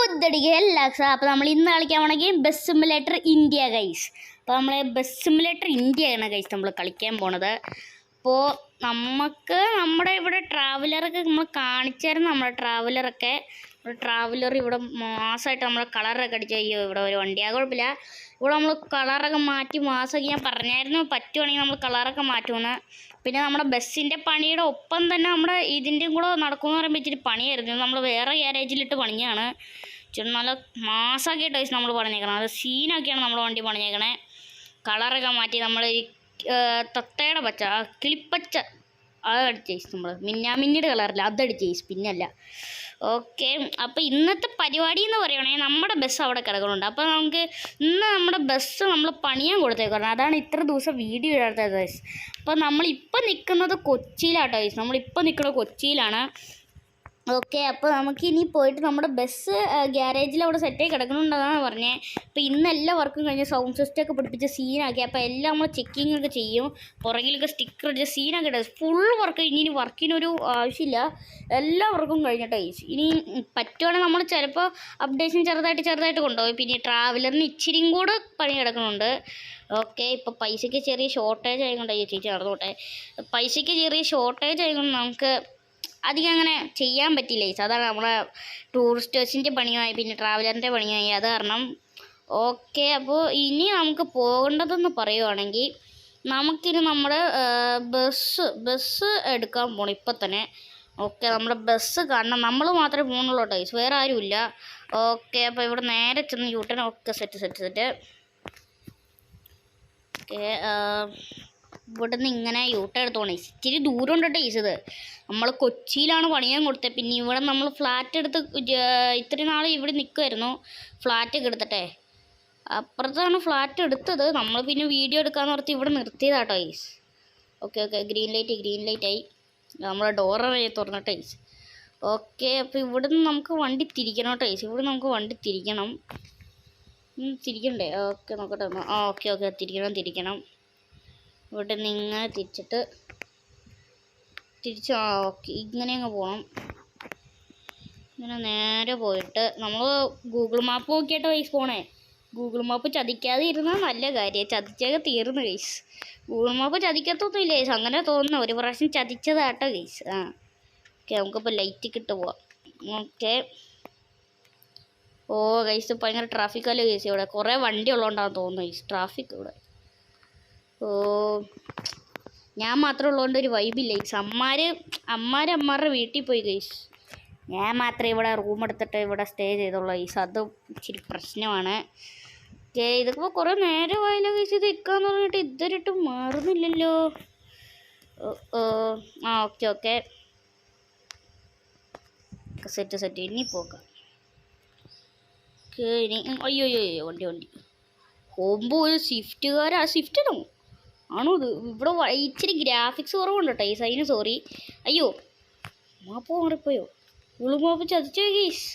പുത്തടിക്ക് അപ്പോൾ നമ്മൾ ഇന്ന് കളിക്കാൻ പോണെങ്കിൽ ബസ് സിമുലേറ്റർ ഇന്ത്യ ഗൈസ്. അപ്പോൾ നമ്മൾ ബസ് സിമുലേറ്റർ ഇന്ത്യയാണ് ഗൈസ് നമ്മൾ കളിക്കാൻ പോണത്. അപ്പോൾ നമ്മുടെ ഇവിടെ ട്രാവലറൊക്കെ നമ്മൾ കാണിച്ചായിരുന്നു. നമ്മുടെ ട്രാവലർ ഇവിടെ മാസമായിട്ട് നമ്മൾ കളറൊക്കെ അടിച്ച് ഇവിടെ ഒരു വണ്ടിയാ കുഴപ്പമില്ല. ഇവിടെ നമ്മൾ കളറൊക്കെ മാറ്റി മാസമൊക്കെ ഞാൻ പറഞ്ഞായിരുന്നു, പറ്റുവാണെങ്കിൽ നമ്മൾ കളറൊക്കെ മാറ്റുമെന്ന്. പിന്നെ നമ്മുടെ ബസ്സിൻ്റെ പണിയുടെ ഒപ്പം തന്നെ നമ്മുടെ ഇതിൻ്റെയും കൂടെ നടക്കുമെന്ന് പറയുമ്പോൾ ഇച്ചിരി പണിയായിരുന്നു. നമ്മൾ വേറെ ഗ്യാരേജിലിട്ട് പണിഞ്ഞാണ്. ഇച്ചിരി നല്ല മാസമാക്കിയിട്ട് വയസ്സ് നമ്മൾ പണിഞ്ഞേക്കണം. അത് സീനാക്കിയാണ് നമ്മുടെ വണ്ടി പണിഞ്ഞേക്കണേ. കളറൊക്കെ മാറ്റി നമ്മൾ ഈ തത്തയുടെ പച്ച കിളിപ്പച്ച അത് അടിച്ചേസ് നമ്മൾ മിന്നിയുടെ കളറില്ല അതടിച്ചേസ് പിന്നല്ല. ഓക്കെ, അപ്പോൾ ഇന്നത്തെ പരിപാടി എന്ന് പറയുകയാണെങ്കിൽ നമ്മുടെ ബസ് അവിടെ കിടക്കുന്നുണ്ട്. അപ്പോൾ നമുക്ക് ഇന്ന് നമ്മുടെ ബസ് നമ്മൾ പണിയാൻ കൊടുത്തേക്കണം. അതാണ് ഇത്ര ദിവസം വീഡിയോ ഇടാത്തത് ഗൈസ്. അപ്പോൾ നമ്മളിപ്പോൾ നിൽക്കുന്നത് കൊച്ചിയിലാട്ടോ ഗൈസ്. നമ്മളിപ്പോൾ നിൽക്കുന്നത് കൊച്ചിയിലാണ്. ഓക്കെ, അപ്പോൾ നമുക്ക് ഇനി പോയിട്ട് നമ്മുടെ ബസ് ഗ്യാരേജിൽ അവിടെ സെറ്റായി കിടക്കുന്നുണ്ടെന്നാണ് പറഞ്ഞത്. അപ്പോൾ ഇന്ന് എല്ലാ വർക്കും കഴിഞ്ഞ് സൗണ്ട് സിസ്റ്റം ഒക്കെ പിടിപ്പിച്ച് സീനാക്കി. അപ്പോൾ എല്ലാം നമ്മൾ ചെക്കിങ് ഒക്കെ ചെയ്യും. പുറകിലൊക്കെ സ്റ്റിക്കർ അടിച്ച് സീനൊക്കെ ഇടും. ഫുൾ വർക്ക് ഇനി വർക്കിനൊരു ആവശ്യമില്ല. എല്ലാ വർക്കും കഴിഞ്ഞിട്ട് ഇനി പറ്റുവാണെങ്കിൽ നമ്മൾ ചിലപ്പോൾ അപ്ഡേഷൻ ചെറുതായിട്ട് കൊണ്ടുപോയി. പിന്നെ ട്രാവലറിന് ഇച്ചിരിയും കൂടെ പണി കിടക്കുന്നുണ്ട്. ഓക്കെ, ഇപ്പോൾ പൈസയ്ക്ക് ചെറിയ ഷോർട്ടേജ് ആയതുകൊണ്ട് ചേച്ചി നടന്നോട്ടെ. പൈസയ്ക്ക് ചെറിയ ഷോർട്ടേജ് ആയതുകൊണ്ട് നമുക്ക് അധികം അങ്ങനെ ചെയ്യാൻ പറ്റില്ല. അതാണ് നമ്മളെ ടൂറിസ്റ്റ് ബസ്സിൻ്റെ പണിയായി, പിന്നെ ട്രാവലറിൻ്റെ പണിയായി. അത് കാരണം ഓക്കെ, അപ്പോൾ ഇനി നമുക്ക് പോകേണ്ടതെന്ന് പറയുവാണെങ്കിൽ നമുക്കിനി നമ്മുടെ ബസ് എടുക്കാൻ പോകണം ഇപ്പം തന്നെ. ഓക്കെ, നമ്മുടെ ബസ് കാണണം. നമ്മൾ മാത്രമേ പോകുന്നുള്ളൂ ടൈസ്, വേറെ ആരുമില്ല. ഓക്കെ, അപ്പോൾ ഇവിടെ നേരെ ചെന്ന് യൂട്ടേൺ. Okay, set. ഓക്കെ, ഇവിടെ നിന്ന് ഇങ്ങനെ യൂട്ടേൺ എടുത്തോണേ. ഇച്ചിരി ദൂരം ഉണ്ട് ടൈസ്. ഇത് നമ്മൾ കൊച്ചിയിലാണ് പണിയാൻ കൊടുത്തത്. പിന്നെ ഇവിടെ നമ്മൾ ഫ്ലാറ്റ് എടുത്ത് ഇത്രയും നാൾ ഇവിടെ നിൽക്കുമായിരുന്നു. ഫ്ലാറ്റൊക്കെ എടുത്തിട്ടെ അപ്പുറത്താണ് ഫ്ലാറ്റ് എടുത്തത്. നമ്മൾ പിന്നെ വീഡിയോ എടുക്കാമെന്ന് ഓർത്ത് ഇവിടെ നിർത്തിയതാട്ടോ ഗൈസ്. ഓക്കെ, ഗ്രീൻ ലൈറ്റ് ആയി. നമ്മളെ ഡോറ് തുറന്നിട്ട് ഗൈസ്. ഓക്കെ, അപ്പോൾ ഇവിടെ നിന്ന് നമുക്ക് വണ്ടി തിരിക്കണം കേട്ടോ ഗൈസ്. ഇവിടെ നമുക്ക് വണ്ടി തിരിക്കണ്ടേ? ഓക്കെ, നോക്കട്ടെ. ഓക്കെ, തിരിക്കണം. ഇവിടെ നിന്ന് ഇങ്ങനെ തിരിച്ച് ഓക്കെ ഇങ്ങനെ അങ്ങ് പോകണം. ഇങ്ങനെ നേരെ പോയിട്ട് നമ്മൾ ഗൂഗിൾ മാപ്പ് നോക്കിയിട്ട് ഗൈസ് പോണേ. ഗൂഗിൾ മാപ്പ് ചതിക്കാതെ ഇരുന്നാൽ നല്ല കാര്യം. ചതിച്ചൊക്കെ തീർന്നു ഗൈസ്. ഗൂഗിൾ മാപ്പ് ചതിക്കത്തൊന്നുമില്ല ഗൈസ്, അങ്ങനെ തോന്നുന്നു. ഒരു പ്രാവശ്യം ചതിച്ചതാട്ടോ ഗൈസ്. ഓക്കെ, നമുക്കിപ്പോൾ ലൈറ്റ് കിട്ട് പോവാം. ഓക്കെ, ഗൈസ് ഭയങ്കര ട്രാഫിക്കല്ലേ ഗൈസ്. ഇവിടെ കുറേ വണ്ടി ഉള്ളതുകൊണ്ടാണ് തോന്നുന്നു ഗൈസ് ട്രാഫിക് ഇവിടെ. ഞാൻ മാത്രം ഉള്ളതുകൊണ്ട് ഒരു വൈബില്ല ഗൈസ്. അമ്മാരുടെ വീട്ടിൽ പോയി ഗൈസ്. ഞാൻ മാത്രമേ ഇവിടെ റൂം എടുത്തിട്ട് ഇവിടെ സ്റ്റേ ചെയ്തുള്ളൂ ഗൈസ്. അത് ഇച്ചിരി പ്രശ്നമാണ്. ഇതൊക്കെ കുറേ നേരമായല്ലോ ഗൈസ്. ഇത് ഇക്കാന്ന് പറഞ്ഞിട്ട് ഇതുവരെയായിട്ടും മാറുന്നില്ലല്ലോ. ഓക്കെ, സെറ്റ് ഇനി പോകാം. ഇനി അയ്യോ വണ്ടി പോകുമ്പോൾ ഒരു സ്വിഫ്റ്റ് ആണോ ഇത്? ഇവിടെ ഇച്ചിരി ഗ്രാഫിക്സ് കുറവുണ്ട് കേട്ടോ ഈ സൈന്. സോറി. അയ്യോ, മാപ്പ് മാറിപ്പോയോ? ഉളുമാപ്പ് ചതിച്ചോ ഗീസ്?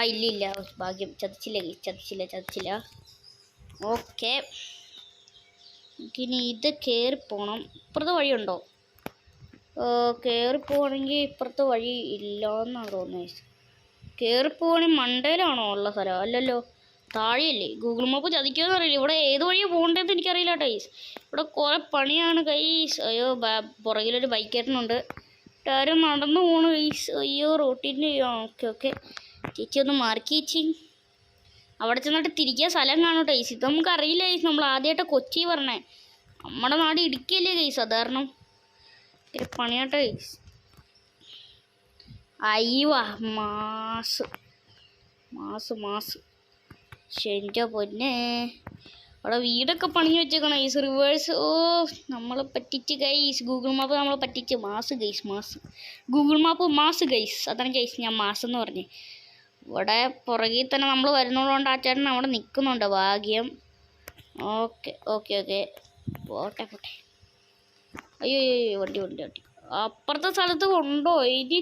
ഇല്ല, ഭാഗ്യം. ചതിച്ചില്ല ഗീസ്, ചതിച്ചില്ല. ഓക്കെ, ഇനി ഇത് കയറിപ്പോണം. ഇപ്പുറത്തെ വഴിയുണ്ടോ? കയറിപ്പോവാണെങ്കിൽ ഇപ്പുറത്തെ വഴി ഇല്ലയെന്നാണ് തോന്നുന്നത് ഗീസ്. കയറിപ്പോവാണെങ്കിൽ മണ്ടയിലാണോ ഉള്ള സ്ഥലം? അല്ലല്ലോ, താഴെയല്ലേ. ഗൂഗിൾ മാപ്പ് ചതിക്കുമെന്ന് അറിയില്ല. ഇവിടെ ഏത് വഴിയാണ് പോകേണ്ടതെന്ന് എനിക്കറിയില്ല ഗൈസ്. ഇവിടെ കുറേ പണിയാണ് ഗൈസ്. അയ്യോ, പുറകിലൊരു ബൈക്കേട്ടനുണ്ട്. ആരും നടന്നു പോകണു ഗൈസ്. അയ്യോ, റോട്ടിൻ്റെ. ഓക്കെ, ചേച്ചി ഒന്ന് മാർക്ക് ചേച്ചി. അവിടെ ചെന്നിട്ട് തിരിക്കാൻ സ്ഥലം കാണും ഗൈസ്. ഇത് നമുക്കറിയില്ല ഗൈസ്. നമ്മൾ ആദ്യമായിട്ട് കൊച്ചി പറഞ്ഞേ. നമ്മുടെ നാട് ഇടുക്കിയല്ലേ ഗൈസ്, അത് കാരണം പണിയാട്ടെ ഗൈസ്. അയ്യോ, മാസ് ശരിൻ്റെ പൊന്നെ. അവിടെ വീടൊക്കെ പണിഞ്ഞു വെച്ചേക്കണം ഗൈസ്. റിവേഴ്സ്. നമ്മളെ പറ്റിച്ച് ഗൈസ്. ഗൂഗിൾ മാപ്പ് നമ്മളെ പറ്റിച്ച്. Mass Google map mass guys. അതാണ് ഗൈസ് ഞാൻ മാസ് എന്ന് പറഞ്ഞേ. ഇവിടെ പുറകിൽ തന്നെ നമ്മൾ വരുന്നതുകൊണ്ട് ആ ചേട്ടൻ അവിടെ നിൽക്കുന്നുണ്ട്. ഭാഗ്യം. ഓക്കെ, പോട്ടെ. അയ്യോ, വണ്ടി. അപ്പുറത്തെ സ്ഥലത്ത് കൊണ്ടോ ഇനി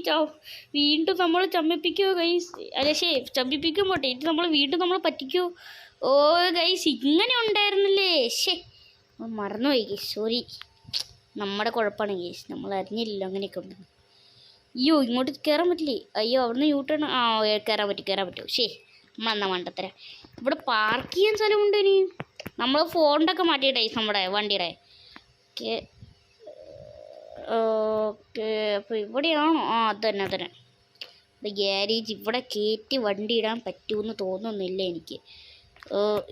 വീണ്ടും നമ്മൾ ചമ്മിപ്പിക്കുമോ ഗൈസ്? ചമ്മിപ്പിക്കും പോട്ടെ. ഇത് നമ്മൾ വീണ്ടും നമ്മൾ പറ്റിക്കുമോ? ഗൈസ്, ഇങ്ങനെ ഉണ്ടായിരുന്നില്ലേ? മറന്നുപോയി ഗൈസ്. സോറി, നമ്മുടെ കുഴപ്പമാണ് ഗൈസ്. നമ്മൾ അറിഞ്ഞില്ലല്ലോ അങ്ങനെയൊക്കെ ഉണ്ടെന്ന്. അയ്യോ, ഇങ്ങോട്ട് കയറാൻ പറ്റില്ലേ? അയ്യോ, അവിടുന്ന് യൂട്ടേൺ. കയറാൻ പറ്റും. നമ്മളെന്നാ മണ്ടത്തര. ഇവിടെ പാർക്ക് ചെയ്യാൻ സ്ഥലമുണ്ട്. ഇനി നമ്മൾ ഫോണ്ടൊക്കെ മാറ്റിയിട്ടേ നമ്മുടെ വണ്ടിയുടെ. ഓക്കെ ഓക്കെ, അപ്പോൾ ഇവിടെയാണോ? ആ അതന്നെ അതന്നെ. ഗ്യാരേജ് ഇവിടെ കയറ്റി വണ്ടി ഇടാൻ പറ്റുമെന്ന് തോന്നുന്നില്ല എനിക്ക്.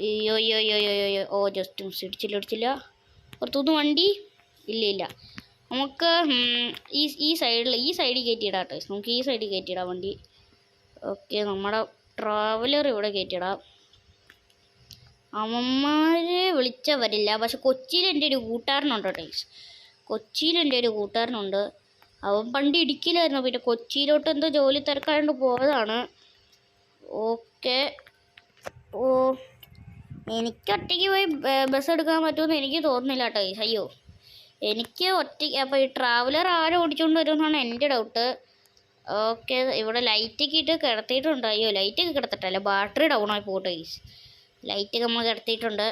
അയ്യോ അയ്യോ അയ്യോ അയ്യോ. ഓ ജസ്റ്റ് മിസ്, ഇടിച്ചില്ല. പുറത്തുനിന്ന് വണ്ടി ഇല്ല. നമുക്ക് ഈ സൈഡിൽ കയറ്റിയിടാം കേട്ടോ. നമുക്ക് ഈ സൈഡിൽ കയറ്റിയിടാം വണ്ടി. ഓക്കെ, നമ്മുടെ ട്രാവലർ ഇവിടെ കയറ്റിയിടാം. അവന്മാരെ വിളിച്ചാൽ വരില്ല. പക്ഷെ കൊച്ചിയിൽ എൻ്റെ ഒരു കൂട്ടുകാരനുണ്ട് കേട്ടോ. അവൻ പണ്ട് ഇടുക്കിയിലായിരുന്നു, പിന്നെ കൊച്ചിയിലോട്ട് എന്തോ ജോലി തിരക്കാണ്ട് പോയതാണ്. ഓക്കെ. ഓ, എനിക്ക് ഒറ്റയ്ക്ക് പോയി ബസ് എടുക്കാൻ പറ്റുമെന്ന് എനിക്ക് തോന്നുന്നില്ല കേട്ടോ. അയ്യോ, എനിക്ക് ഒറ്റയ്ക്ക്. അപ്പോൾ ഈ ട്രാവലർ ആരും ഓടിച്ചുകൊണ്ട് വരുമെന്നാണ് എൻ്റെ ഡൗട്ട്. ഓക്കെ, ഇവിടെ ലൈറ്റൊക്കെ ഇട്ട് കിടത്തിയിട്ടുണ്ട്. അയ്യോ, ലൈറ്റൊക്കെ കിടത്തിട്ടല്ല, ബാറ്ററി ഡൗൺ ആയി പോട്ടെ. ലൈറ്റൊക്കെ നമ്മൾ കിടത്തിയിട്ടുണ്ട്.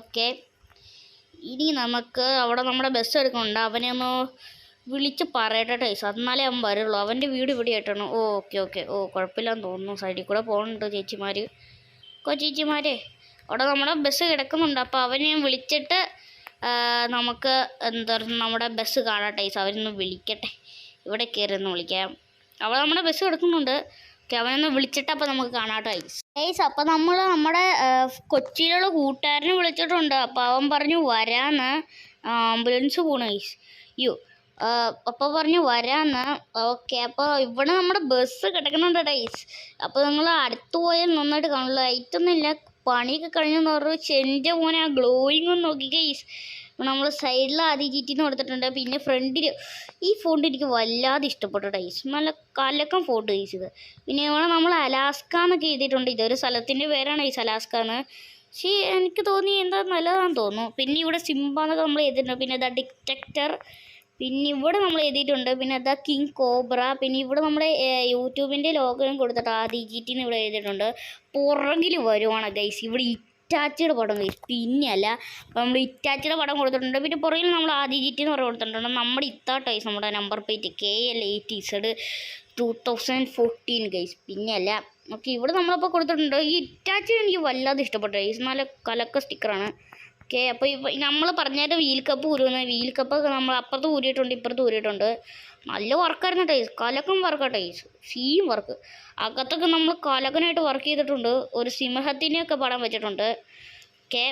ഓക്കെ, ഇനി നമുക്ക് അവിടെ നമ്മുടെ ബസ് എടുക്കുന്നുണ്ട്. അവനെ ഒന്ന് വിളിച്ച് പറയട്ടെ ടൈസ്, എന്നാലേ അവൻ വരുള്ളൂ. അവൻ്റെ വീട് ഇവിടെ ആയിട്ടാണ്. ഓക്കെ. കുഴപ്പമില്ലാന്ന് തോന്നുന്നു. സൈഡിൽ കൂടെ പോകുന്നുണ്ട് ചേച്ചിമാരെ. അവിടെ നമ്മുടെ ബസ് കിടക്കുന്നുണ്ട്. അപ്പോൾ അവനെ വിളിച്ചിട്ട് നമുക്ക് നമ്മുടെ ബസ് കാണാം ടൈസ്. അവനൊന്ന് വിളിക്കട്ടെ, ഇവിടെ കയറി ഒന്ന് വിളിക്കാം. അവിടെ നമ്മുടെ ബസ് കിടക്കുന്നുണ്ട്. ഓക്കെ, അവനൊന്ന് വിളിച്ചിട്ട് അപ്പോൾ നമുക്ക് കാണാം ടൈസ്. അപ്പോൾ നമ്മൾ നമ്മുടെ കൊച്ചിയിലുള്ള കൂട്ടുകാരനെ വിളിച്ചിട്ടുണ്ട്. അപ്പോൾ അവൻ പറഞ്ഞു വരാന്ന്, ആംബുലൻസ് പോണു അയ്യോ. അപ്പോൾ പറഞ്ഞു വരാന്ന്. ഓക്കെ, അപ്പോൾ ഇവിടെ നമ്മുടെ ബസ് കിടക്കുന്നുണ്ട് ടൈസ്. അപ്പോൾ നിങ്ങൾ അടുത്ത് പോയാൽ നന്നായിട്ട് കാണില്ല. ലൈറ്റൊന്നും ഇല്ല, പണിയൊക്കെ കഴിഞ്ഞെന്ന് പറഞ്ഞു. എൻ്റെ മോനെ ആ ഗ്ലോയിങ് ഒന്ന് നോക്കി ഗൈസ്. നമ്മൾ സൈഡിൽ ആദ്യം GT കൊടുത്തിട്ടുണ്ട്. പിന്നെ ഫ്രണ്ടിൽ ഈ ഫോണ്ട് എനിക്ക് വല്ലാതെ ഇഷ്ടപ്പെട്ടു ടൈസ്. നല്ല കലക്കം ഫോണ്ട് ഗൈസ് ഇത്. പിന്നെ ഇവിടെ നമ്മൾ അലാസ്ക എന്നൊക്കെ എഴുതിയിട്ടുണ്ട്. ഇതൊരു സ്ഥലത്തിൻ്റെ പേരാണ് അലാസ്ക എന്ന്. പക്ഷേ എനിക്ക് തോന്നി എന്താ നല്ലതാണെന്ന് തോന്നുന്നു. പിന്നെ ഇവിടെ സിംബ എന്നൊക്കെ നമ്മൾ എഴുതിയിട്ടുണ്ട്. പിന്നെ ഇതാ ഡിറ്റക്ടർ. പിന്നെ ഇവിടെ നമ്മൾ എഴുതിയിട്ടുണ്ട്. പിന്നെ അതാ കിങ് കോബ്ര. പിന്നെ ഇവിടെ നമ്മുടെ യൂട്യൂബിൻ്റെ ലോഗോയും കൊടുത്തിട്ട് GT ഇവിടെ എഴുതിയിട്ടുണ്ട്. പുറകിൽ വരുവാണ് ഗൈസ് ഇവിടെ ഇറ്റാച്ചിയുടെ പടം ഗൈസ്, പിന്നെയല്ല. അപ്പോൾ നമ്മൾ ഇറ്റാച്ചിയുടെ പടം കൊടുത്തിട്ടുണ്ട്. പിന്നെ പുറകിൽ നമ്മൾ GT എന്ന് പറഞ്ഞ് കൊടുത്തിട്ടുണ്ട്. നമ്മുടെ ടൈസ് നമ്മുടെ നമ്പർ പ്ലേറ്റ് KL80Z 2014 ഗൈസ്, പിന്നെയല്ല. ഓക്കെ, ഇവിടെ നമ്മളപ്പോൾ കൊടുത്തിട്ടുണ്ട്. ഈ ഇറ്റാച്ചി എനിക്ക് വല്ലാതെ ഇഷ്ടപ്പെട്ടു ഗൈസ്, നല്ല കലക്ക സ്റ്റിക്കറാണ്. ഓക്കെ, അപ്പോൾ നമ്മൾ പറഞ്ഞാൽ വീൽ കപ്പ് വീൽ കപ്പൊക്കെ നമ്മൾ അപ്പുറത്ത് ഊരിയിട്ടുണ്ട്, ഇപ്പുറത്ത് ഊരിയിട്ടുണ്ട്. നല്ല വർക്കായിരുന്നു ടൈസ്, കലക്കം വർക്കാണ് ടൈസ്, സീം വർക്ക്. അകത്തൊക്കെ നമ്മൾ കലക്കനായിട്ട് വർക്ക് ചെയ്തിട്ടുണ്ട്. ഒരു സിംഹത്തിനെയൊക്കെ പടം വെച്ചിട്ടുണ്ട്. ഓക്കെ,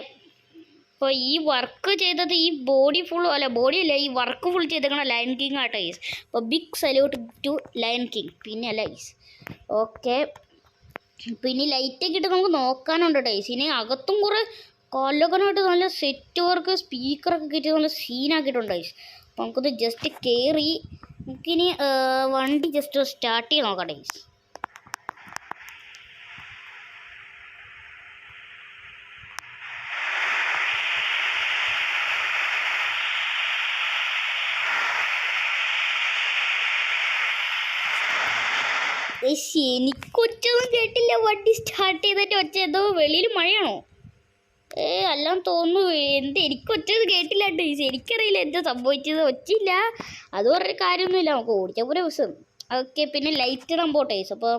അപ്പോൾ ഈ വർക്ക് ചെയ്തത് ഈ ബോഡിയല്ല, ഈ വർക്ക് ഫുൾ ചെയ്തേക്കണ ലയൺ കിങ് ആ ടൈസ്. അപ്പോൾ big salute to lion king. പിന്നെ അല്ല ഗൈസ്. ഓക്കെ, പിന്നെ ലൈറ്റൊക്കെ ഇട്ട് നമുക്ക് നോക്കാനുണ്ട് ടൈസ്. ഇനി അകത്തും കുറേ കൊല്ലകനായിട്ട് നല്ല സെറ്റ് വർക്ക് സ്പീക്കറൊക്കെ കിട്ടി നല്ല സീനാക്കിയിട്ടുണ്ട് ഗൈസ്. അപ്പോൾ നമുക്കത് ജസ്റ്റ് കയറി നമുക്കിനി വണ്ടി ജസ്റ്റ് സ്റ്റാർട്ട് ചെയ്ത് നോക്കാം ഗൈസ്. എനിക്കൊച്ചൊന്നും കേട്ടില്ല. വണ്ടി സ്റ്റാർട്ട് ചെയ്തിട്ട് ഒച്ച എന്തോ വെളിയിൽ മഴയാണോ? എല്ലാം തോന്നുന്നു. എനിക്കൊച്ചത് കേട്ടില്ല കേട്ടോ. എനിക്കറിയില്ല എന്താ സംഭവിച്ചത്. ഒച്ചയില്ല, അത് പറഞ്ഞ കാര്യമൊന്നുമില്ല. നമുക്ക് ഓടിച്ച പോലെ ബസ്. ഓക്കെ, പിന്നെ ലൈറ്റ് ഇടാൻ പോട്ടെ. അപ്പോൾ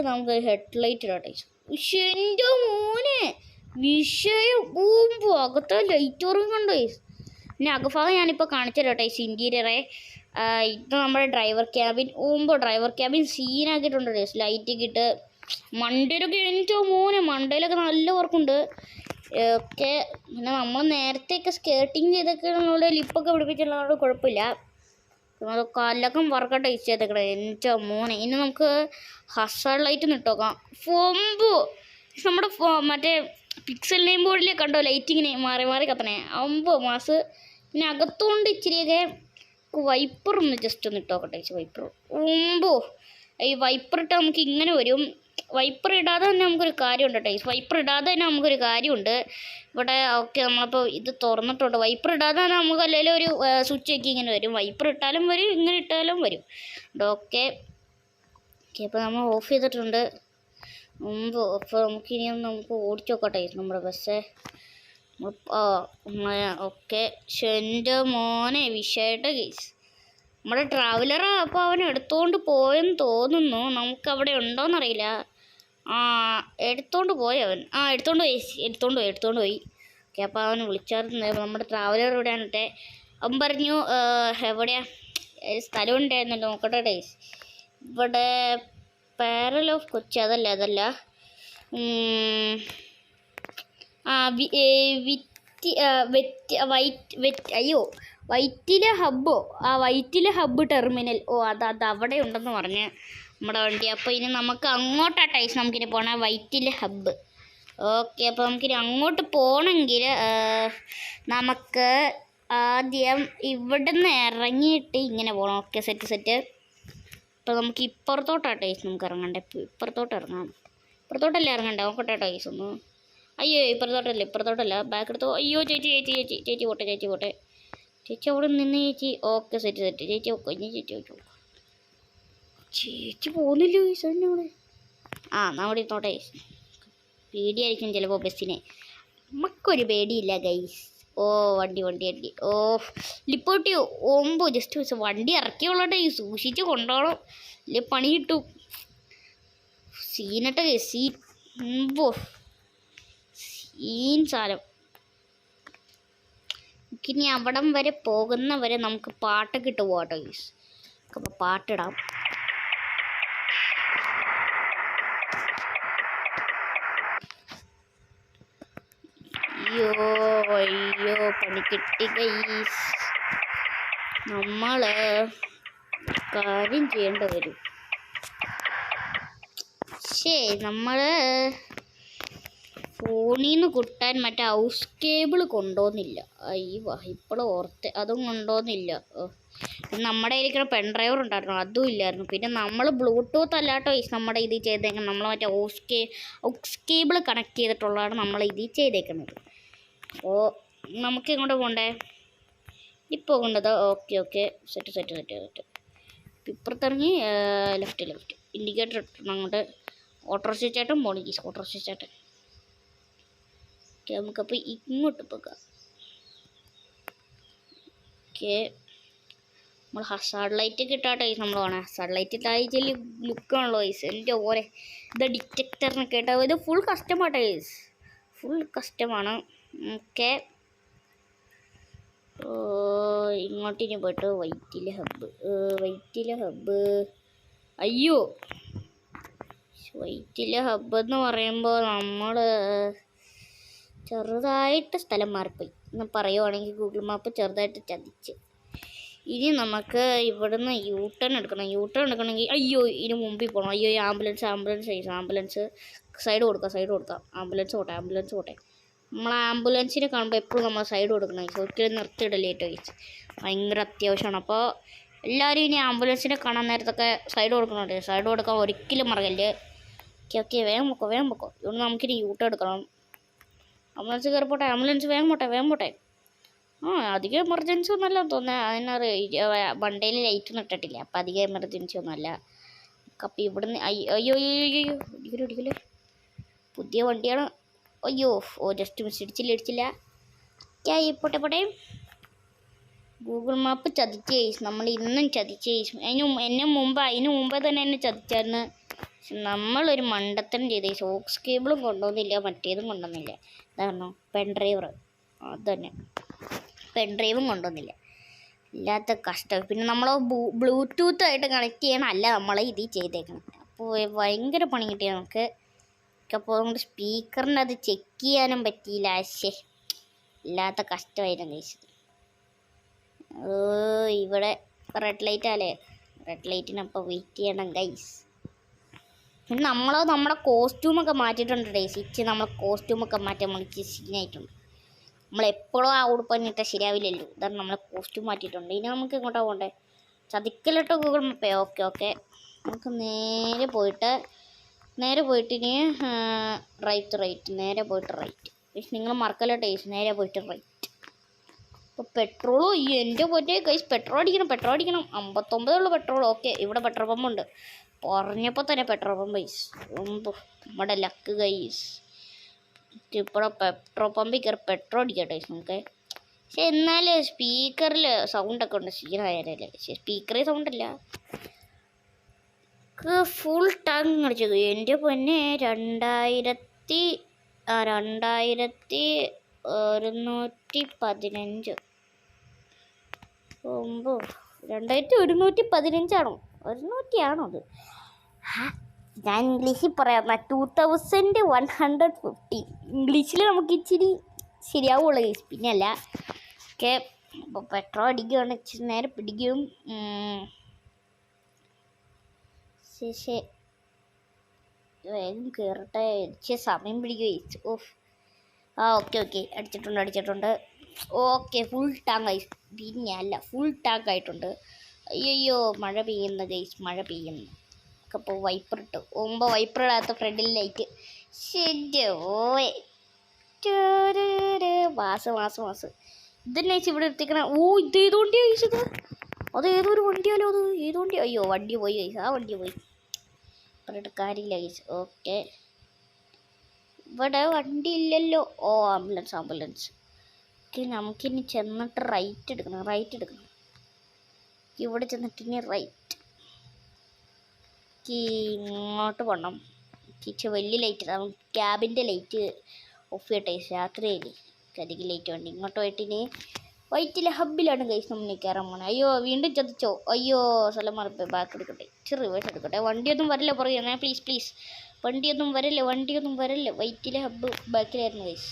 നമുക്ക് ഹെഡ്ലൈറ്റ് ഇടാം ടൈസ്. എൻ്റെ മോനെ വിഷയം പോകുമ്പോൾ അകത്തെ ലൈറ്റ് ഓർമ്മയുണ്ടോ? പിന്നെ അകഭാഗം ഞാനിപ്പോൾ കാണിച്ചു തരാം ടൈസ്. ഇൻറ്റീരിയറെ ഇത് നമ്മുടെ ഡ്രൈവർ ക്യാബിൻ സീനാക്കിയിട്ടുണ്ട് ടൈസ്. ലൈറ്റൊക്കെ ഇട്ട് മണ്ടയിലൊക്കെ എൻ്റെ മോനെ മണ്ടയിലൊക്കെ നല്ല വർക്കുണ്ട്. ഓക്കെ, പിന്നെ നമ്മൾ നേരത്തെയൊക്കെ സ്കേർട്ടിങ് ചെയ്തൊക്കെ ലിപ്പൊക്കെ പിടിപ്പിച്ചിട്ടുള്ളതുകൊണ്ട് കുഴപ്പമില്ല. അത് കല്ലക്കം വർക്കൗട്ട് ടൈസ് ചെയ്തേക്കണേ എൻ്റെ മോനെ. ഇനി നമുക്ക് ഹസാർഡ് ലൈറ്റ് ഒന്ന് ഇട്ടോക്കാം. നമ്മുടെ മറ്റേ പിക്സൽ നെയിം ബോർഡിൽ കണ്ടോ ലൈറ്റിങ്ങിനെ മാറി കത്തണേ, 9 മാസ്. പിന്നെ അകത്തുകൊണ്ട് ഇച്ചിരിയൊക്കെ വൈപ്പർ ഒന്ന് ജസ്റ്റ് ഒന്ന് ഇട്ടോക്കട്ടെ. വൈപ്പർ ഈ വൈപ്പർ ഇട്ടാൽ നമുക്ക് ഇങ്ങനെ വരും. വൈപ്പർ ഇടാതെ തന്നെ നമുക്കൊരു കാര്യമുണ്ട് ഇവിടെ. ഓക്കെ, നമ്മളിപ്പോൾ ഇത് തുറന്നിട്ടുണ്ട്. വൈപ്പർ ഇടാതെ തന്നെ നമുക്ക് അല്ലെങ്കിൽ ഒരു സ്വിച്ച് ഒക്കെ ഇങ്ങനെ വരും. വൈപ്പർ ഇട്ടാലും വരും, ഇങ്ങനെ ഇട്ടാലും വരും. ഓക്കെ, അപ്പോൾ നമ്മൾ ഓഫ് ചെയ്തിട്ടുണ്ട്. അപ്പോൾ നമുക്ക് ഓടിച്ചു നോക്കട്ടെ നമ്മുടെ ബസ്സേ. ഓക്കെ, എൻ്റെ മോനെ വിഷയമായിട്ട് കേസ് നമ്മുടെ ട്രാവലറാണ്. അപ്പോൾ അവൻ എടുത്തുകൊണ്ട് പോയെന്ന് തോന്നുന്നു. നമുക്കവിടെ ഉണ്ടോയെന്നറിയില്ല. ആ എടുത്തോണ്ട് പോയി അവൻ. എടുത്തോണ്ട് പോയി. ഓക്കെ, അപ്പോൾ അവൻ വിളിച്ചായിരുന്നു. നമ്മുടെ ട്രാവലർ ഇവിടെയാണിട്ടെ. അവൻ പറഞ്ഞു എവിടെയാ സ്ഥലം ഉണ്ടായിരുന്നല്ലോ, നോക്കട്ടെ ഡേയ്സ്. ഇവിടെ പാരൽ ഓഫ് കൊച്ചി, അതല്ല വൈറ്റിലെ ഹബ്ബോ, വൈറ്റിലെ ഹബ്ബ് ടെർമിനൽ. അത് അവിടെ ഉണ്ടെന്ന് പറഞ്ഞ് നമ്മുടെ വണ്ടി. അപ്പോൾ ഇനി നമുക്ക് അങ്ങോട്ടാ ടൈസ് നമുക്കിനി പോകണം, വൈറ്റിലെ ഹബ്ബ്. ഓക്കെ, അപ്പോൾ നമുക്കിനി അങ്ങോട്ട് പോകണമെങ്കിൽ നമുക്ക് ആദ്യം ഇവിടുന്ന് ഇറങ്ങിയിട്ട് ഇങ്ങനെ പോകണം. Okay, set. അപ്പോൾ നമുക്ക് ഇപ്പുറത്തോട്ടാ ടൈസ് നമുക്ക് ഇറങ്ങണ്ടേ. ഇപ്പുറത്തോട്ട് ഇറങ്ങാം. ഇപ്പുറത്തോട്ടല്ലേ ഇറങ്ങണ്ടേ, നോക്കട്ടെ ടൈസ് ഒന്ന്. അയ്യോ, ഇപ്പുറത്തോട്ടല്ല, ബാക്ക് എടുത്തോ. അയ്യോ ചേച്ചി പോട്ടെ. ചേച്ചി അവിടെ നിന്ന് ചേച്ചി. Okay, set. ചേച്ചി വെച്ചോ. ചേച്ചി പോകുന്നില്ല ഗൈസ് അവിടെ. നമ്മുടെ ഇരുന്നോട്ടെ. പേടിയായിരിക്കും ചിലപ്പോൾ ബസ്സിനെ. നമുക്കൊരു പേടിയില്ല ഗൈസ്. വണ്ടി. ലിപ്പോട്ടിയോ ഓമ്പോ ജസ്റ്റ് വണ്ടി ഇറക്കിയുള്ളട്ടെ, സൂക്ഷിച്ച് കൊണ്ടോണം, ഇല്ലേ പണി കിട്ടും. സീനട്ടെ സീൻ സാരം. ഇനി അവിടം വരെ പോകുന്നവരെ നമുക്ക് പാട്ടൊക്കെ ഇട്ട് പോകട്ടോ ഗൈസ്. അപ്പോൾ പാട്ടിടാം. അയ്യോ പണി കിട്ടി ഗൈസ്. നമ്മള് കാര്യം ചെയ്യേണ്ടി വരും. നമ്മള് ഫോണിൽ നിന്ന് കുട്ടാൻ മറ്റേ ഹൗസ് കേബിൾ കൊണ്ടുപോകുന്നില്ല. അയ്യോ, ഇപ്പോഴും ഓർത്ത് അതും കൊണ്ടുപോകുന്നില്ല. നമ്മുടെ കയ്യിലിരിക്കുന്ന പെൻ ഡ്രൈവർ ഉണ്ടായിരുന്നു, അതും ഇല്ലായിരുന്നു. പിന്നെ നമ്മൾ ബ്ലൂടൂത്ത് അല്ലാട്ടോ നമ്മുടെ ഇതിൽ ചെയ്തേക്കുന്നത്. നമ്മൾ മറ്റേ ഹൗസ് കേബിൾ കണക്ട് ചെയ്തിട്ടുള്ളതാണ് നമ്മൾ ഇതിൽ ചെയ്തേക്കുന്നത്. അപ്പോൾ നമുക്ക് ഇങ്ങോട്ട് പോകണ്ടേ, ഇപ്പോൾ കൊണ്ടത്. Okay, set. ഇപ്പുറത്തിറങ്ങി ലെഫ്റ്റ് ഇൻഡിക്കേറ്റർ ഇട്ടണം അങ്ങോട്ട്. ഓട്ടോറിക്ഷ ചേട്ടൻ പോകണം, ഓട്ടോറിക്ഷ ചേട്ടൻ. ഓക്കെ, നമുക്കപ്പോൾ ഇങ്ങോട്ട് പോകാം. ഓക്കെ, നമ്മൾ ഹസാർഡ് ലൈറ്റ് കിട്ടാട്ടെ നമ്മൾ വേണം. ഹസാർഡ് ലൈറ്റ് ഇട്ടായിട്ട് ലുക്കാണല്ലോ ഗൈസ്. എൻ്റെ ഓരെ ഇത് ഡിറ്റക്ടറിനൊക്കെ കേട്ടോ. ഇത് ഫുൾ കസ്റ്റമാട്ടോ ഗൈസ്, ഫുൾ കസ്റ്റമാണ്. ഓക്കെ, ഇങ്ങോട്ടിനി പോയിട്ട് വൈറ്റിലെ ഹബ്ബ്. അയ്യോ, വൈറ്റിലെ ഹബ്ബ് എന്ന് പറയുമ്പോൾ നമ്മൾ ചെറുതായിട്ട് സ്ഥലം മാറിപ്പോയി എന്ന് പറയുവാണെങ്കിൽ ഗൂഗിൾ മാപ്പ് ചെറുതായിട്ട് ചതിച്ച്. ഇനി നമുക്ക് ഇവിടുന്ന് യൂട്ടേൺ എടുക്കണമെങ്കിൽ അയ്യോ ഇതിന് മുമ്പിൽ പോകണം. അയ്യോ, ആംബുലൻസ് സൈഡ് കൊടുക്കാം. ആംബുലൻസ് പോട്ടെ. നമ്മൾ ആംബുലൻസിനെ കാണുമ്പോൾ എപ്പോഴും നമ്മൾ സൈഡ് കൊടുക്കണം. ഒരിക്കലും നിർത്തിയിടല്ലേ കേട്ടോ, ഭയങ്കര അത്യാവശ്യമാണ്. അപ്പോൾ എല്ലാവരും ഇനി ആംബുലൻസിനെ കാണാൻ നേരത്തൊക്കെ സൈഡ് കൊടുക്കുന്നുണ്ട്. സൈഡ് കൊടുക്കാൻ ഒരിക്കലും മറക്കല്ലേ. ഓക്കെ, വേഗം പൊക്കോ. ഇവിടെ നമുക്കിനി യൂട്ടേൺ എടുക്കണം. ആംബുലൻസ് കയറിപ്പോട്ടെ, വേഗം പോട്ടെ. അധികം എമർജൻസി ഒന്നുമല്ല തോന്നുന്നത്. വണ്ടിയിൽ ലൈറ്റൊന്നും ഇട്ടിട്ടില്ല, അപ്പം അധികം എമർജൻസി ഒന്നുമല്ല. അപ്പം ഇവിടുന്ന് അയ്യോ ഇടിക്കല് പുതിയ വണ്ടിയാണ്. അയ്യോ, ജസ്റ്റ് മിസ് ഇടിച്ചില്ല. പോട്ടെ. ഗൂഗിൾ മാപ്പ് ചതിച്ച് നമ്മൾ ഇന്നും ചതിച്ച്. അതിന് മുമ്പേ തന്നെ എന്നെ ചതിച്ചായിരുന്നു. നമ്മളൊരു മണ്ടത്തരം ചെയ്തേ. സോക്സ് കേബിളും കൊണ്ടുവന്നില്ല, മറ്റേതും കൊണ്ടുവന്നില്ല. ഇതാണോ പെൻ ഡ്രൈവും കൊണ്ടുവന്നില്ല. ഇല്ലാത്ത കഷ്ടം. പിന്നെ നമ്മൾ ബ്ലൂടൂത്തായിട്ട് കണക്ട് ചെയ്യണമല്ല നമ്മളെ ഇതിൽ ചെയ്തേക്കണം. അപ്പോൾ ഭയങ്കര പണി കിട്ടിയ നമുക്ക്. അപ്പോൾ നമ്മുടെ സ്പീക്കറിൻ്റെ അത് ചെക്ക് ചെയ്യാനും പറ്റിയില്ല. ഇല്ലാത്ത കഷ്ടമായിരുന്നു കഴിച്ചത്. ഇവിടെ റെഡ് ലൈറ്റിനപ്പോൾ വെയിറ്റ് ചെയ്യണം ഗൈസ്. പിന്നെ നമ്മുടെ കോസ്റ്റ്യൂമൊക്കെ മാറ്റിയിട്ടുണ്ട് ഡേയ്സ്. നമ്മളെ കോസ്റ്റ്യൂമൊക്കെ മാറ്റി നമ്മൾ സീനായിട്ടുണ്ട്. നമ്മളെപ്പോഴും ആ ഉടുപ്പന്നിട്ടാൽ ശരിയാവില്ലല്ലോ. ഇതാണ് നമ്മളെ കോസ്റ്റ്യൂം മാറ്റിയിട്ടുണ്ട്. ഇനി നമുക്ക് ഇങ്ങോട്ടാണ് പോകണ്ടേ, ചതിക്കലിട്ടോ ഗൂഗിൾ മാപ്പേ. ഓക്കെ, നമുക്ക് നേരെ പോയിട്ട് ഇനി റൈറ്റ് നേരെ പോയിട്ട് റൈറ്റ്. നിങ്ങൾ മറക്കല്ലോ ടേസ്റ്റ്, നേരെ പോയിട്ട് റൈറ്റ്. അപ്പോൾ പെട്രോളോ എൻ്റെ പോറ്റേ ഗൈസ്, പെട്രോൾ അടിക്കണം. 59 ഉള്ളൂ പെട്രോൾ. ഓക്കെ, ഇവിടെ പെട്രോൾ പമ്പുണ്ട്. പറഞ്ഞപ്പോൾ തന്നെ പെട്രോൾ പമ്പ് ഗൈസ്. നമ്മുടെ ലക്ക് ഗൈസ്. ഇപ്പോൾ പെട്രോൾ പമ്പിൽ കയറി പെട്രോൾ അടിക്കാം ഗൈസ് നമുക്ക്. പക്ഷെ എന്നാലും സ്പീക്കറിൽ സൗണ്ടൊക്കെ ഉണ്ട്. സീനായാലല്ലേ, സ്പീക്കറിൽ സൗണ്ടല്ല. ഫുൾ ടാങ്ക് അടിച്ചത് എൻ്റെ പൊന്നെ 2115 2115ആണോ 100 അത് ഞാൻ ഇംഗ്ലീഷിൽ പറയാം 2150 ഇംഗ്ലീഷിൽ നമുക്ക് ഇച്ചിരി ശരിയാവുള്ളൂ കേസ് പിന്നെ അല്ല ഓക്കെ. അപ്പോൾ പെട്രോൾ അടിക്കുകയാണ് ഇച്ചിരി നേരെ പിടിക്കും. ശരി വേഗം കയറട്ടെ ഇച്ചിരി സമയം പിടിക്കും. ഓഫ് ഓക്കെ അടിച്ചിട്ടുണ്ട്. ഓക്കെ ഫുൾ ടാങ്ക് ആയി. പിന്നെ അല്ല ഫുൾ ടാങ്ക് ആയിട്ടുണ്ട്. അയ്യോ മഴ പെയ്യുന്നു ഗൈസ് മഴ പെയ്യുന്നു. അപ്പോൾ വൈപ്പർ ഇട്ടു. വൈപ്പർ ഇടാത്ത ഫ്രണ്ടിൽ ലൈറ്റ് ശരി ഓയ് മാസ് ഇതന്നെ ഇവിടെ എത്തിക്കണം. ഇത് ഏത് വണ്ടിയാണ് കഴിച്ചത്? അത് ഏതൊരു വണ്ടിയാലോ അത് ഏത് വണ്ടി? അയ്യോ വണ്ടി പോയി കഴിച്ചു. ആ വണ്ടി പോയി പറഞ്ഞിട്ട് കാര്യമില്ല കഴിച്ചു. ഓക്കെ ഇവിടെ വണ്ടി ഇല്ലല്ലോ. Ambulance okay. നമുക്കിനി ചെന്നിട്ട് റൈറ്റ് എടുക്കണം. ഇവിടെ ചെന്നിട്ട് ഇനി റൈറ്റ് ഇങ്ങോട്ട് പോകണം. വലിയ ലൈറ്റ് നമുക്ക് ക്യാബിൻ്റെ ലൈറ്റ് ഓഫ് ചെയ്യട്ടെ. രാത്രിയായില്ലേ അധികം ലൈറ്റ് വേണ്ടി. ഇങ്ങോട്ട് പോയിട്ട് ഇനി വൈറ്റിലെ ഹബ്ബിലാണ് കഴിച്ച് നമ്മൾ കയറാൻ പോകണം. അയ്യോ വീണ്ടും ചതിച്ചോ. അയ്യോ സ്ഥലം മാറിപ്പോയി. ബാക്ക് എടുക്കട്ടെ ഇച്ചിരി റിവേഴ്സ് എടുക്കട്ടെ. വണ്ടിയൊന്നും വരില്ല പറയുക പ്ലീസ് വണ്ടിയൊന്നും വരില്ല. വൈറ്റിലെ ഹബ്ബ് ബാക്കിലായിരുന്നു കഴിച്ച്.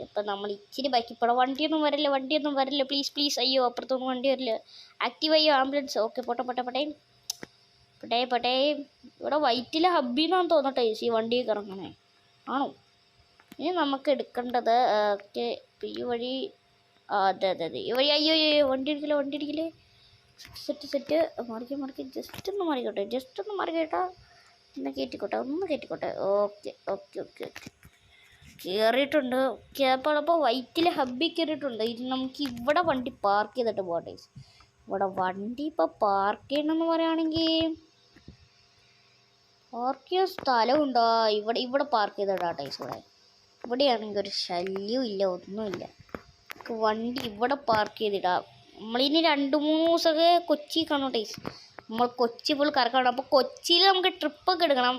ഇപ്പം നമ്മൾ ഇച്ചിരി ബാക്കി പോടാം. വണ്ടിയൊന്നും വരില്ല പ്ലീസ്. അയ്യോ അപ്പുറത്തൊന്നും വണ്ടി വരില്ല. ആക്റ്റീവ് അയ്യോ ആംബുലൻസ്. ഓക്കെ പോട്ടെ. ഇവിടെ വൈറ്റിലെ ഹബ്ബിന്നാന്ന് തോന്നട്ടെ ഈ വണ്ടിയൊക്കെ ഇറങ്ങണേ ആണോ? ഇനി നമുക്ക് എടുക്കേണ്ടത് ഓക്കെ ഈ വഴി. അതെ ഈ വഴി. അയ്യോ വണ്ടി ഇടിക്കില്ലേ. സെറ്റ് മറിക്ക് ജസ്റ്റ് ഒന്ന് മറിക്കട്ടെ. ഒന്ന് കയറ്റിക്കോട്ടെ. ഓക്കെ കയറിയിട്ടുണ്ട്. അപ്പോൾ വൈറ്റിലെ ഹബ്ബിൽ കയറിയിട്ടുണ്ട്. ഇനി നമുക്ക് ഇവിടെ വണ്ടി പാർക്ക് ചെയ്തിട്ട് പോകട്ടെ. ഇവിടെ വണ്ടി ഇപ്പോൾ പാർക്ക് ചെയ്യണമെന്ന് പറയുകയാണെങ്കിൽ പാർക്ക് ചെയ്യാൻ സ്ഥലമുണ്ടോ? ഇവിടെ പാർക്ക് ചെയ്തിട്ടാട്ടെ. ഇവിടെയാണെങ്കിൽ ഒരു ശല്യവും ഇല്ല ഒന്നുമില്ല. വണ്ടി ഇവിടെ പാർക്ക് ചെയ്തിടാം. നമ്മളിനി 2-3 ദിവസമൊക്കെ കൊച്ചി കാണും ടൈസ്. നമ്മൾ കൊച്ചി ഫുൾ കറക്കണം. അപ്പോൾ കൊച്ചിയിൽ നമുക്ക് ട്രിപ്പൊക്കെ എടുക്കണം.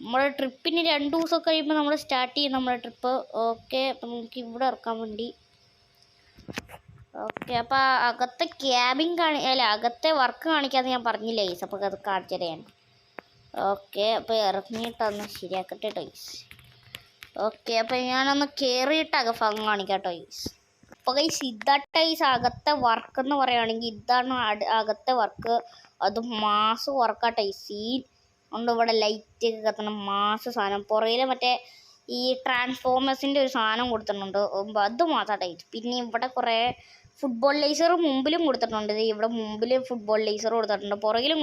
നമ്മുടെ ട്രിപ്പിന് 2 ദിവസമൊക്കെ കഴിയുമ്പോൾ നമ്മൾ സ്റ്റാർട്ട് ചെയ്യും നമ്മുടെ ട്രിപ്പ്. ഓക്കെ അപ്പം നമുക്ക് ഇവിടെ ഇറക്കാൻ വേണ്ടി. ഓക്കെ അപ്പോൾ അകത്തെ അകത്തെ വർക്ക് കാണിക്കാതെ ഞാൻ പറഞ്ഞില്ല ഗൈസ്. അപ്പോൾ അത് കാണിച്ചു തരാം. ഓക്കെ അപ്പോൾ ഇറങ്ങിയിട്ടൊന്ന് ശരിയാക്കട്ടെ ടൈസ്. ഓക്കെ അപ്പോൾ ഞാനൊന്ന് കയറിയിട്ട് അകഫാങ്ങ് കാണിക്കാം ടൈസ്. അപ്പോൾ ഗൈസ് ഇതാട്ടെ ഗൈസ് അകത്തെ വർക്ക് എന്ന് പറയുകയാണെങ്കിൽ ഇതാണ് അകത്തെ വർക്ക്. അത് മാസ് വർക്കാട്ടെ. സീൻ ഉണ്ട്. ഇവിടെ ലൈറ്റ് ഒക്കെ കത്തണം മാസ് സാധനം. പുറകിൽ മറ്റേ ഈ ട്രാൻസ്ഫോമേഴ്സിൻ്റെ ഒരു സാധനം കൊടുത്തിട്ടുണ്ട്. അത് മാത്രമാട്ടെ. പിന്നെ ഇവിടെ കുറേ ഫുട്ബോൾ ലേസർ മുമ്പിലും കൊടുത്തിട്ടുണ്ട്. ഇവിടെ മുമ്പിൽ ഫുട്ബോൾ ലേസർ കൊടുത്തിട്ടുണ്ട്. പുറകിലും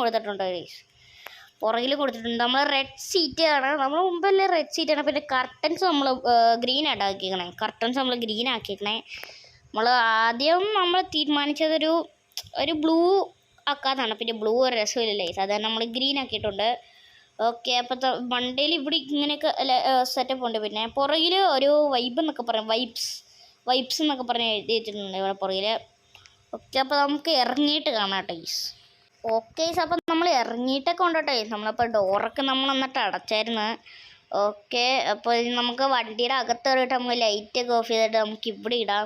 കൊടുത്തിട്ടുണ്ട്. നമ്മൾ റെഡ് സീറ്റ് ആണ്. നമ്മൾ മുമ്പല്ലേ റെഡ് സീറ്റാണ്. പിന്നെ കർട്ടൻസ് നമ്മൾ ഗ്രീൻ ആക്കിക്കണേ. നമ്മൾ ആദ്യം തീരുമാനിച്ചതൊരു ബ്ലൂ ആക്കാന്നാണ്. പിന്നെ ബ്ലൂ ഒരു രസമില്ലല്ലേ. സാധാരണ നമ്മൾ ഗ്രീൻ ആക്കിയിട്ടുണ്ട്. ഓക്കെ അപ്പോൾ വണ്ടിയിൽ ഇവിടെ ഇങ്ങനെയൊക്കെ സെറ്റപ്പ് ഉണ്ട്. പിന്നെ പുറകിൽ ഒരു വൈബ്സ് എന്നൊക്കെ പറഞ്ഞ് എഴുതി വെച്ചിട്ടുണ്ട് ഇവിടെ പുറകിൽ. ഓക്കെ അപ്പോൾ നമുക്ക് ഇറങ്ങിയിട്ട് കാണാം ടൈസ്. ഓക്കെ അപ്പം നമ്മൾ ഇറങ്ങിയിട്ടൊക്കെ ഉണ്ട് ടൈസ്. നമ്മളപ്പോൾ ഡോറൊക്കെ നമ്മൾ എന്നിട്ട് അടച്ചായിരുന്നു. ഓക്കെ അപ്പോൾ നമുക്ക് വണ്ടിയുടെ അകത്ത് കയറിയിട്ട് നമുക്ക് ലൈറ്റൊക്കെ ഓഫ് ചെയ്തിട്ട് നമുക്ക് ഇവിടെ ഇടാം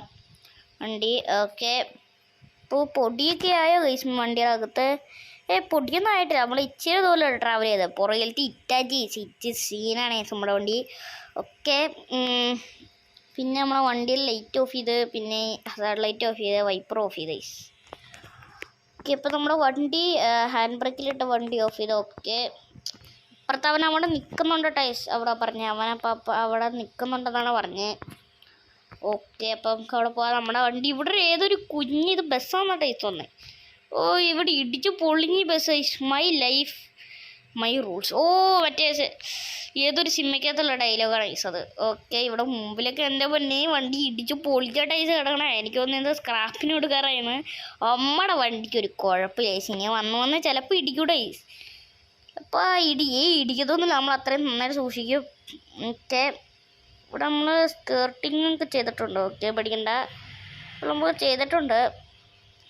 വണ്ടി. ഓക്കെ ഇപ്പോൾ പൊടിയൊക്കെ ആയോ ഗൈസ് വണ്ടിയുടെ അകത്ത്? പൊടിയൊന്നും ആയിട്ടില്ല. നമ്മൾ ഇച്ചിരി ദൂരം ട്രാവൽ ചെയ്തത്. പുറകിലത്തെ ഇറ്റാച്ചി സീനാണ് നമ്മുടെ വണ്ടി. ഓക്കെ പിന്നെ നമ്മളെ വണ്ടിയിൽ ലൈറ്റ് ഓഫ് ചെയ്ത് പിന്നെ ഹസാർഡ് ലൈറ്റ് ഓഫ് ചെയ്ത് വൈപ്പർ ഓഫ് ചെയ്ത് ഗൈസ്. ഓക്കെ ഇപ്പോൾ നമ്മുടെ വണ്ടി ഹാൻഡ് ബ്രേക്കിലിട്ട വണ്ടി ഓഫ് ചെയ്ത്. ഓക്കെ അപ്പുറത്ത് അവൻ അവിടെ നിൽക്കുന്നുണ്ട് ടൈസ്. അവിടെ നിൽക്കുന്നുണ്ടെന്നാണ് പറഞ്ഞത്. ഓക്കെ അപ്പം നമുക്ക് അവിടെ പോകാം. നമ്മുടെ വണ്ടി ഇവിടെ ഏതൊരു ഇത് ബസ്സാണെന്നാണ് ടൈസ് തോന്നുന്നത്. ഇവിടെ ഇടിച്ച് പൊളിഞ്ഞ് bus. My life my rules. മറ്റേ ഏതൊരു സിനിമയ്ക്കകത്തുള്ള ഡയലോഗാണ് ടൈസ് അത്. ഓക്കെ ഇവിടെ മുമ്പിലൊക്കെ എൻ്റെ പൊന്നെ വണ്ടി ഇടിച്ച് പൊളിച്ച ടൈസ് കിടക്കണേ. എനിക്ക് തോന്നുന്നത് സ്ക്രാപ്പിന് കൊടുക്കാറായിരുന്നു. നമ്മുടെ വണ്ടിക്ക് ഒരു കുഴപ്പമില്ല ടൈസ്. ഇങ്ങനെ വന്ന് ചിലപ്പോൾ ഇടിക്കും ടൈസ്. അപ്പോൾ ഇടിക്കത്തൊന്നുമില്ല. നമ്മൾ അത്രയും നന്നായിട്ട് സൂക്ഷിക്കും. ഓക്കെ ഇവിടെ നമ്മൾ സ്കേർട്ടിങ് ഒക്കെ ചെയ്തിട്ടുണ്ട്. ഓക്കെ പഠിക്കണ്ട നമ്മൾ ചെയ്തിട്ടുണ്ട്.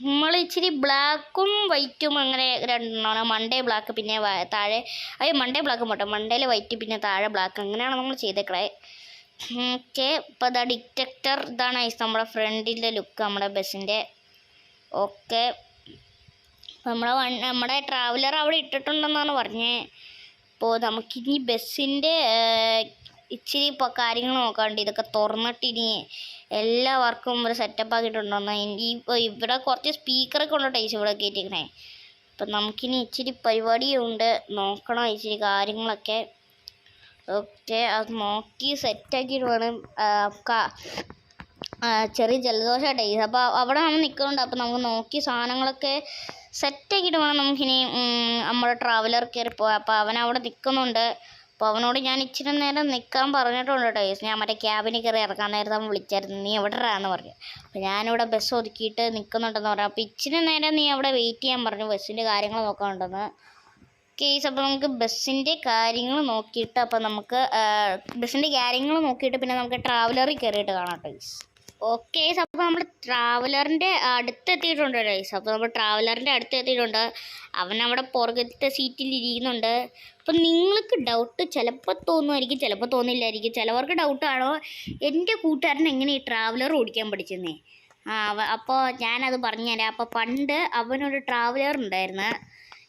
നമ്മൾ ഇച്ചിരി ബ്ലാക്കും വൈറ്റും അങ്ങനെ രണ്ടെണ്ണമാണ്. മണ്ടേ ബ്ലാക്ക് പിന്നെ താഴെ മണ്ടേ ബ്ലാക്ക് പോട്ടെ, മണ്ടയിൽ വൈറ്റ് പിന്നെ താഴെ ബ്ലാക്ക്, അങ്ങനെയാണ് നമ്മൾ ചെയ്തേക്കണേ. ഓക്കെ, ഇപ്പോൾ ഇതാ ഡിറ്റക്ടർ, ഇതാണ് നമ്മുടെ ഫ്രണ്ടിൻ്റെ ലുക്ക് നമ്മുടെ ബസ്സിൻ്റെ. ഓക്കെ, നമ്മുടെ ട്രാവലർ അവിടെ ഇട്ടിട്ടുണ്ടെന്നാണ് പറഞ്ഞത്. അപ്പോൾ നമുക്കിനി ബസ്സിൻ്റെ ഇച്ചിരി ഇപ്പോൾ കാര്യങ്ങൾ നോക്കാണ്ട്, ഇതൊക്കെ തുറന്നിട്ടിനി എല്ലാ വർക്കും ഒരു സെറ്റപ്പ് ആക്കിയിട്ടുണ്ടെന്ന്. ഇവിടെ കുറച്ച് സ്പീക്കറൊക്കെ ഉണ്ട് ടൈസ് ഇവിടെ കയറ്റിക്കണേ. അപ്പം നമുക്കിനി ഇച്ചിരി പരിപാടിയുണ്ട്, നോക്കണം ഇച്ചിരി കാര്യങ്ങളൊക്കെ. ഓക്കെ, അത് നോക്കി സെറ്റാക്കിയിട്ട് വേണം. ചെറിയ ജലദോഷ ടൈസ്, അപ്പോൾ അവിടെ നമ്മൾ നിൽക്കുന്നുണ്ട്. അപ്പോൾ നമുക്ക് നോക്കി സാധനങ്ങളൊക്കെ സെറ്റാക്കിയിട്ട് വേണം നമുക്കിനി നമ്മുടെ ട്രാവലർ കയറി പോകാം. അപ്പോൾ അവനവിടെ നിൽക്കുന്നുണ്ട്. അപ്പോൾ അവനോട് ഞാൻ ഇച്ചിരി നേരം നിൽക്കാൻ പറഞ്ഞിട്ടുണ്ട് ടൈസ്. ഞാൻ മറ്റേ ക്യാബിന് കയറി ഇറക്കാൻ നേരത്തെ അവൻ വിളിച്ചായിരുന്നു, നീ എവിടെയാണെന്ന് പറഞ്ഞു. അപ്പോൾ ഞാനിവിടെ ബസ് ഒതുക്കിയിട്ട് നിൽക്കുന്നുണ്ടെന്ന് പറഞ്ഞു. അപ്പോൾ ഇച്ചിരി നേരം നീ അവിടെ വെയിറ്റ് ചെയ്യാൻ പറഞ്ഞു, ബസ്സിൻ്റെ കാര്യങ്ങൾ നോക്കാനുണ്ടെന്ന്. കേസ് അപ്പോൾ നമുക്ക് ബസ്സിൻ്റെ കാര്യങ്ങൾ നോക്കിയിട്ട് പിന്നെ നമുക്ക് ട്രാവലറിൽ കയറിയിട്ട് കാണാം ടൈസ്. ഓക്കെ, അപ്പോൾ നമ്മൾ ട്രാവലറിൻ്റെ അടുത്തെത്തിയിട്ടുണ്ട് ഗൈസ്. അപ്പോൾ നമ്മൾ ട്രാവലറിൻ്റെ അടുത്തെത്തിയിട്ടുണ്ട്. അവനവിടെ പുറകത്തെ സീറ്റിൽ ഇരിക്കുന്നുണ്ട്. അപ്പം നിങ്ങൾക്ക് ഡൗട്ട് ചിലപ്പോൾ തോന്നുമായിരിക്കും, ചിലപ്പോൾ തോന്നില്ലായിരിക്കും. ചിലവർക്ക് ഡൗട്ടാണോ എൻ്റെ കൂട്ടുകാരൻ എങ്ങനെ ഈ ട്രാവലർ ഓടിക്കാൻ പഠിച്ചെന്നേ. അപ്പോൾ ഞാനത് പറഞ്ഞുതരാം. അപ്പോൾ പണ്ട് അവനൊരു ട്രാവലർ ഉണ്ടായിരുന്നു.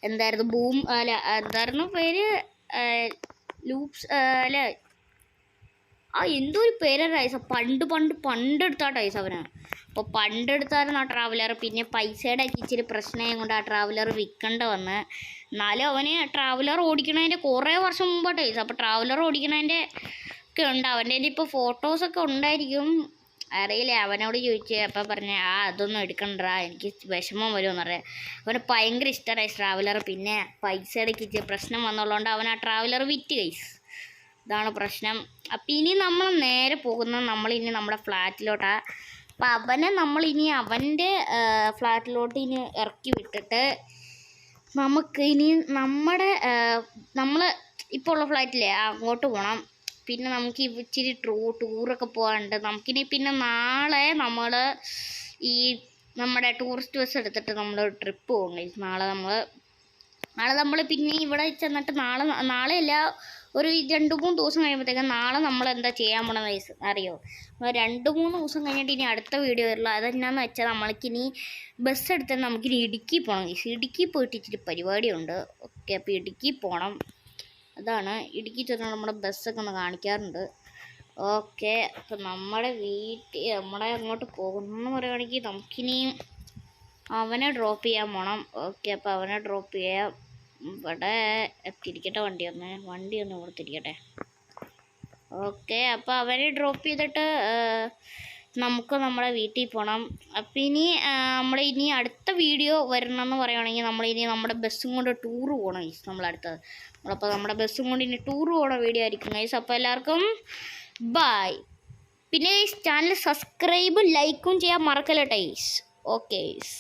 എന്തായിരുന്നു പേര്, ലൂപ്സ് അല്ല, എന്തോ ഒരു പേരാ ടൈസ്. പണ്ടെടുത്താ ടൈസ് അവന്. അപ്പോൾ പണ്ടെടുത്തായിരുന്നു ആ ട്രാവലർ. പിന്നെ പൈസയുടെ ഒക്കെ ഇച്ചിരി പ്രശ്നം കൊണ്ട് ആ ട്രാവലർ വിൽക്കേണ്ട വന്ന്. എന്നാലും അവന് ട്രാവലർ ഓടിക്കണതിൻ്റെ കുറേ വർഷം മുമ്പാണ് ടൈസ്. അപ്പോൾ ട്രാവലർ ഓടിക്കണതിൻ്റെ ഒക്കെ ഉണ്ട്. അവൻ്റെ ഇപ്പോൾ ഫോട്ടോസൊക്കെ ഉണ്ടായിരിക്കും, അറിയില്ല. അവനോട് ചോദിച്ചു, അപ്പോൾ പറഞ്ഞ അതൊന്നും എടുക്കണ്ട, എനിക്ക് വിഷമം വരുമെന്ന് പറയാം. അവന് ഭയങ്കര ഇഷ്ടമായി ട്രാവലർ. പിന്നെ പൈസയുടെ ഇച്ചിരി പ്രശ്നം വന്നുള്ളതുകൊണ്ട് അവൻ ആ ട്രാവലർ വിറ്റ് ഗൈസ്. ഇതാണ് പ്രശ്നം. അപ്പം ഇനി നമ്മൾ നേരെ പോകുന്നത് നമ്മളിനി നമ്മുടെ ഫ്ലാറ്റിലോട്ടാണ്. അപ്പം നമ്മളിനി അവൻ്റെ ഫ്ലാറ്റിലോട്ട് ഇനി ഇറക്കി വിട്ടിട്ട് നമുക്ക് ഇനി നമ്മൾ ഇപ്പോൾ ഉള്ള ഫ്ലാറ്റില്ലേ അങ്ങോട്ട് പോകണം. പിന്നെ നമുക്ക് ഇച്ചിരി ടൂറൊക്കെ പോകാനുണ്ട്. നമുക്കിനി പിന്നെ നാളെ നമ്മുടെ ടൂറിസ്റ്റ് ബസ് എടുത്തിട്ട് നമ്മൾ ട്രിപ്പ് പോകും. നാളെ നമ്മൾ പിന്നെ ഇവിടെ ചെന്നിട്ട് നാളെയല്ല, ഒരു 2-3 ദിവസം കഴിയുമ്പോഴത്തേക്കും നാളെ നമ്മൾ എന്താ ചെയ്യാൻ പോണെന്ന് അറിയോ? 2-3 ദിവസം കഴിഞ്ഞിട്ട് ഇനി അടുത്ത വീഡിയോ വരുള്ളൂ. അതെന്നാന്ന് വെച്ചാൽ നമ്മൾക്കിനി ബസ് എടുത്താൽ നമുക്കിനി ഇടുക്കി പോകണം. ഇടുക്കി പോയിട്ട് ഇച്ചിരി പരിപാടിയുണ്ട്. ഓക്കെ, അപ്പോൾ ഇടുക്കി പോകണം. അതാണ് ഇടുക്കി ചെന്നാൽ നമ്മുടെ ബസ്സൊക്കെ ഒന്ന് കാണിക്കാറുണ്ട്. ഓക്കെ, അപ്പം നമ്മളെ അങ്ങോട്ട് പോകുന്നെന്ന് പറയുകയാണെങ്കിൽ നമുക്കിനി അവനെ ഡ്രോപ്പ് ചെയ്യാൻ പോകണം. ഓക്കെ, അപ്പോൾ അവനെ ഡ്രോപ്പ് ചെയ്യാം. ഇവിടെ എത്തിരിക്കട്ടെ, വണ്ടി ഒന്ന് കൊടുത്തിരിക്കട്ടെ. ഓക്കെ, അപ്പോൾ അവനെ ഡ്രോപ്പ് ചെയ്തിട്ട് നമുക്ക് നമ്മുടെ വീട്ടിൽ പോകണം. അപ്പം ഇനി അടുത്ത വീഡിയോ വരണമെന്ന് പറയുകയാണെങ്കിൽ നമ്മളിനി നമ്മുടെ ബസ്സും കൊണ്ട് ടൂറ് പോകണം ഗൈസ്. നമ്മളപ്പോൾ നമ്മുടെ ബസ്സും കൊണ്ട് ഇനി ടൂറ് പോകണ വീഡിയോ ആയിരിക്കും ഗൈസ്. അപ്പോൾ എല്ലാവർക്കും ബൈ. പിന്നെ ഗൈസ് ചാനൽ സബ്സ്ക്രൈബും ലൈക്കും ചെയ്യാൻ മറക്കല്ല ഗൈസ്. Okay guys.